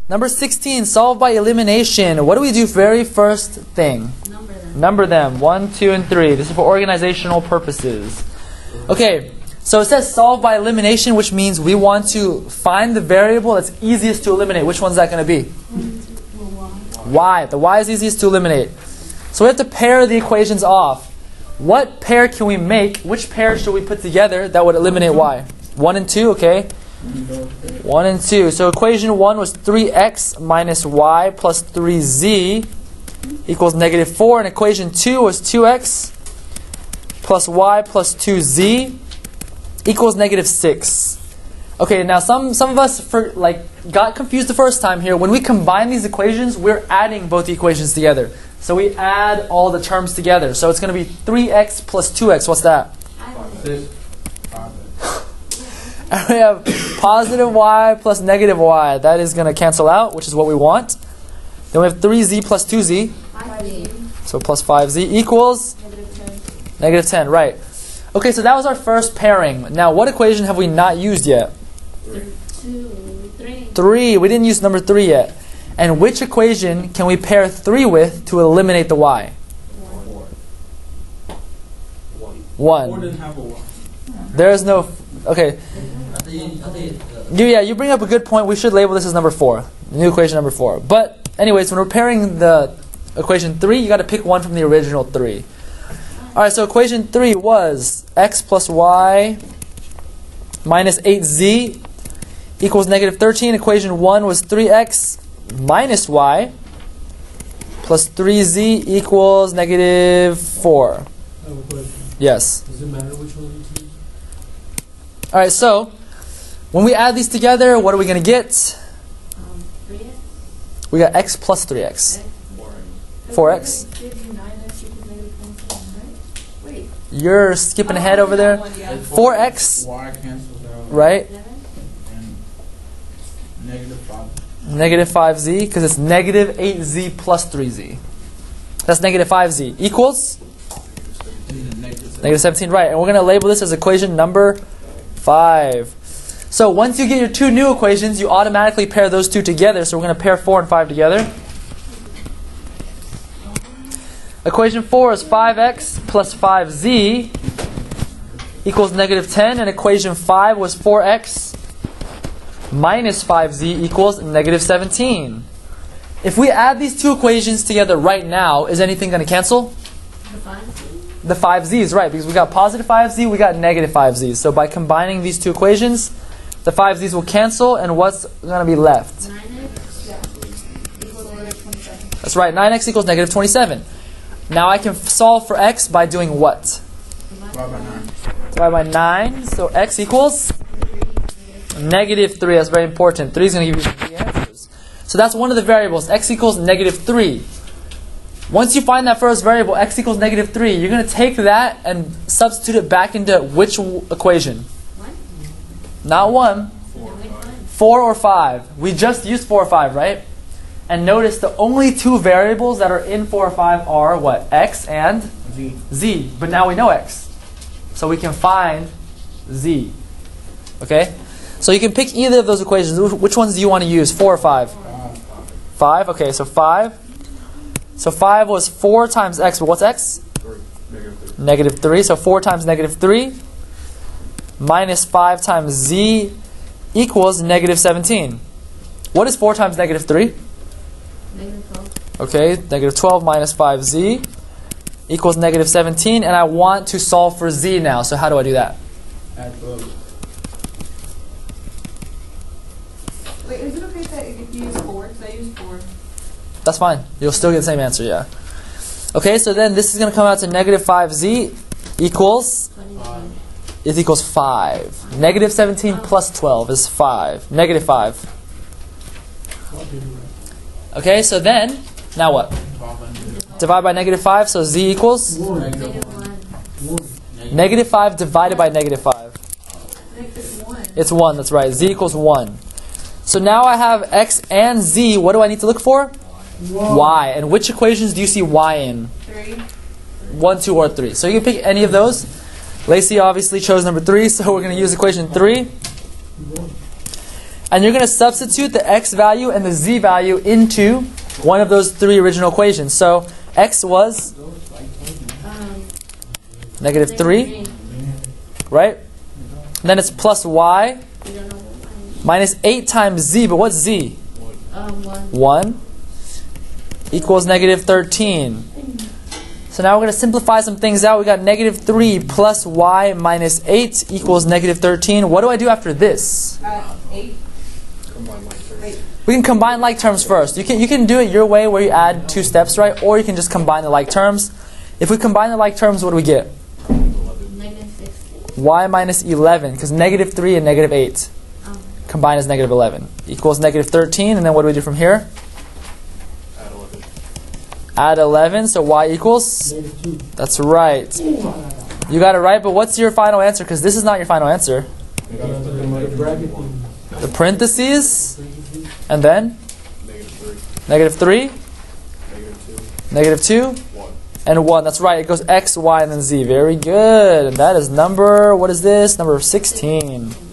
Number 16, solve by elimination. What do we do very first thing? Number them. 1, 2, and 3. This is for organizational purposes. Okay, so it says solve by elimination, which means we want to find the variable that's easiest to eliminate. Which one's that going to be? Y. The y is easiest to eliminate. So we have to pair the equations off. What pair can we make? Which pair should we put together that would eliminate y? 1 and 2, okay? 1 and 2. So equation 1 was 3x minus y plus 3z equals negative 4. And equation 2 was 2x plus y plus 2z equals negative 6. Okay, now some of us got confused the first time here. When we combine these equations, we're adding both the equations together. So we add all the terms together. So it's going to be 3x plus 2x. What's that? And we have positive y plus negative y. That is going to cancel out, which is what we want. Then we have 3z plus 2z. 5z. So plus 5z equals? Negative 10, right. Okay, so that was our first pairing. Now, what equation have we not used yet? 3. We didn't use number 3 yet. And which equation can we pair 3 with to eliminate the y? 1. There is no... Okay. You bring up a good point. We should label this as number 4. New equation number 4. But anyways, when we're pairing the equation 3, you got to pick one from the original 3. Alright, so equation 3 was x plus y minus 8z equals negative 13. Equation 1 was 3x minus y plus 3z equals negative 4. I have a question. Yes. Does it matter which one you choose? Alright, so when we add these together, what are we going to get? 3x. We got x plus 3x. 4x. You're skipping ahead over there. 4x, Y cancels out. right? And negative 5. Negative 5z, because it's negative 8z plus 3z. That's negative 5z. Equals? Negative 17, right. And we're going to label this as equation number 5. So once you get your two new equations, you automatically pair those two together. So we're going to pair 4 and 5 together. Equation 4 is 5x plus 5z equals negative 10. And equation 5 was 4x minus 5z equals negative 17. If we add these two equations together right now, is anything going to cancel? The 5z's, right, because we got positive 5z, we got negative 5z. So by combining these two equations, the 5z's will cancel, and what's going to be left? 9x equals negative 27. That's right, 9x equals negative 27. Now I can solve for x by doing what? Divide by 9. Divide by 9, so x equals? Negative 3, that's very important. 3 is going to give you the answers. So that's one of the variables, x equals negative 3. Once you find that first variable, x equals negative 3, you're going to take that and substitute it back into which equation? 1? Not 1. 4 or 5. We just used 4 or 5, right? And notice the only two variables that are in 4 or 5 are what? X and z. But now we know x. So we can find z. Okay? So you can pick either of those equations. Which ones do you want to use? 4 or 5? 5? Okay, so 5. So 5 was 4 times x, but what's x? 3. Negative 3. So 4 times negative 3 minus 5 times z equals negative 17. What is 4 times negative 3? Negative 12. Okay, negative 12 minus 5z equals negative 17. And I want to solve for z now. So how do I do that? Add 12. Wait, is it okay if you use 4? Because I use 4. That's fine. You'll still get the same answer, yeah. Okay, so then this is going to come out to negative 5z equals? 21. It equals 5. Negative 17 plus 12 is 5. Negative 5. Okay, so then, now what? Divide by negative 5, so z equals? Negative 1. Negative 5 divided by negative 5. Negative 1. It's 1, that's right. Z equals 1. So now I have x and z. What do I need to look for? Y. And which equations do you see y in? 3. 1, 2, or 3. So you can pick any of those. Lacey obviously chose number 3, so we're going to use equation 3. And you're going to substitute the x value and the z value into one of those three original equations. So x was negative 3, right? And then it's plus y We don't know what minus 8 times z. But what's z? 1. 1 equals negative 13. So now we're going to simplify some things out. We got negative 3 plus y minus 8 equals negative 13. What do I do after this? 8. We can combine like terms first. You can do it your way where you add 2 steps, right? Or you can just combine the like terms. If we combine the like terms, what do we get? Negative 16. Y minus 11, because negative 3 and negative 8 combine as negative 11 equals negative 13. And then what do we do from here? Add 11, so y equals? Negative 2. That's right. You got it right, but what's your final answer? Because this is not your final answer. The bracket thing. The parentheses, and then? Negative 3. Negative 2. And 1. That's right. It goes x, y, and then z. Very good. And that is number, what is this? Number 16.